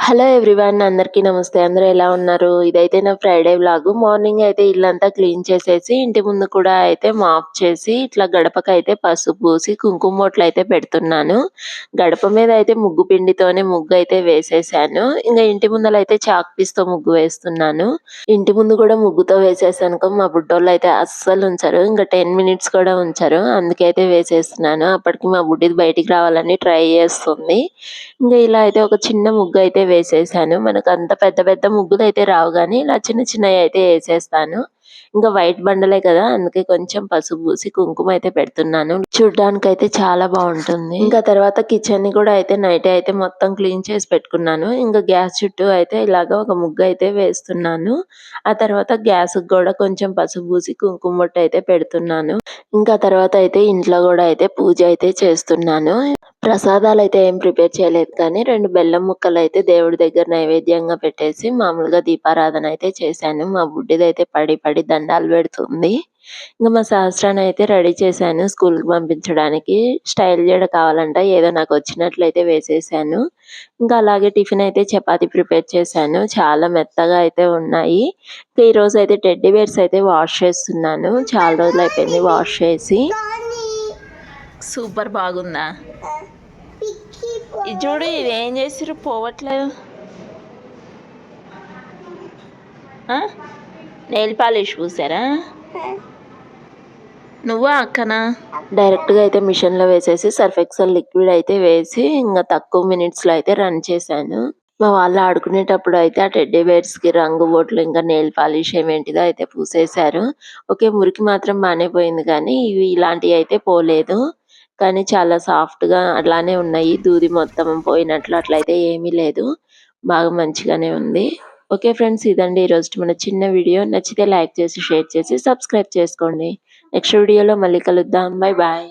Hello everyone, అందరికీ నమస్తే. అందరూ ఎలా ఉన్నారు? ఇదైతే నా ఫ్రైడే వ్లాగు. మార్నింగ్ అయితే ఇల్లంతా క్లీన్ చేసేసి, ఇంటి ముందు కూడా అయితే మాప్ చేసి, ఇట్లా గడపకైతే పసుపు పూసి, కుంకుమ బొట్లయితే పెడుతున్నాను. గడప మీద అయితే ముగ్గు పిండితోనే ముగ్గు అయితే వేసేసాను. ఇంక ఇంటి ముందలైతే చాక్ పీస్‌తో ముగ్గు వేస్తున్నాను. ఇంటి ముందు కూడా ముగ్గుతో వేసేసానుకో మా బుడ్డోళ్ళైతే అస్సలు ఉంచరు. ఇంక 10 మినిట్స్ కూడా ఉంచరు. అందుకే అయితే వేసేస్తున్నాను. అప్పటికి మా బుడ్డిది బయటికి రావాలని ట్రై చేస్తుంది. ఇంక ఇలా అయితే ఒక చిన్న ముగ్గు అయితే వేసేసాను. మనకంత పెద్ద పెద్ద ముగ్గులైతే రావు గానీ, ఇలా చిన్న చిన్నయయితే ఏసేస్తాను. ఇంకా వైట్ బండలే కదా! అందుకే కొంచెం పసుపు పూసి కుంకుమ అయితే పెడుతున్నాను. చూడ్డానికైతే చాలా బావుంటుంది. ఇంకా తర్వాత కిచెన్‌ని కూడా అయితే నైటే అయితే మొత్తం క్లీన్ చేసి పెట్టుకున్నాను. ఇంకా గ్యాస్ చుట్టూ అయితే ఇలాగ ఒక ముగ్గు అయితే వేస్తున్నాను. ఆ తర్వాత గ్యాస్‌కి కూడా కొంచెం పసుపు పూసి కుంకుమ బొట్టు అయితే పెడుతున్నాను. ఇంకా తర్వాత అయితే ఇంట్లో కూడా అయితే పూజ అయితే చేస్తున్నాను. ప్రసాదాలైతే ఏం ప్రిపేర్ చేయలేదు కానీ 2 బెల్లం ముక్కలైతే దేవుడి దగ్గర నైవేద్యంగా పెట్టేసి మామూలుగా దీపారాధన అయితే చేశాను. మా బుడ్డిదైతే పడి పడి దండాలు పెడుతుంది. ఇంక మా సహస్రాన్ని అయితే రెడీ చేశాను స్కూల్‌కి పంపించడానికి. స్టైల్ జడ కావాలంట, ఏదో నాకు వచ్చినట్లయితే వేసేసాను. ఇంకా అలాగే టిఫిన్ అయితే చపాతీ ప్రిపేర్ చేశాను. చాలా మెత్తగా అయితే ఉన్నాయి. ఇంకా ఈరోజైతే టెడ్డీ బేర్స్ అయితే వాష్ చేస్తున్నాను. చాలా రోజులైపోయింది వాష్ చేసి. సూపర్ బాగుందా? ఇది చూడు, ఇది ఏం చేసిర్రు పోవట్లేదు. నెయిల్ పాలిష్ పూసారా? నువ్వా అక్కనా? డైరెక్ట్గా అయితే మిషన్లో వేసేసి సర్ఫ్ ఎక్సెల్ లిక్విడ్ అయితే వేసి ఇంకా తక్కువ మినిట్స్లో అయితే రన్ చేశాను. మా వాళ్ళు ఆడుకునేటప్పుడు అయితే ఆ టెడ్డీ బేర్స్‌కి రంగు బొట్లు ఇంకా నెయిల్ పాలిష్ ఏమేంటిదో అయితే పూసేశారు. ఓకే, మురికి మాత్రం బానే పోయింది కానీ ఇవి ఇలాంటివి అయితే పోలేదు. కానీ చాలా సాఫ్ట్‌గా అట్లానే ఉన్నాయి. దూది మొత్తం పోయినట్లు అట్లయితే ఏమీ లేదు. బాగా మంచిగానే ఉంది. ఓకే ఫ్రెండ్స్, ఇదండి ఈరోజు మన చిన్న వీడియో. నచ్చితే లైక్ చేసి, షేర్ చేసి, సబ్స్క్రైబ్ చేసుకోండి. నెక్స్ట్ వీడియోలో మళ్ళీ కలుద్దాం. Bye bye.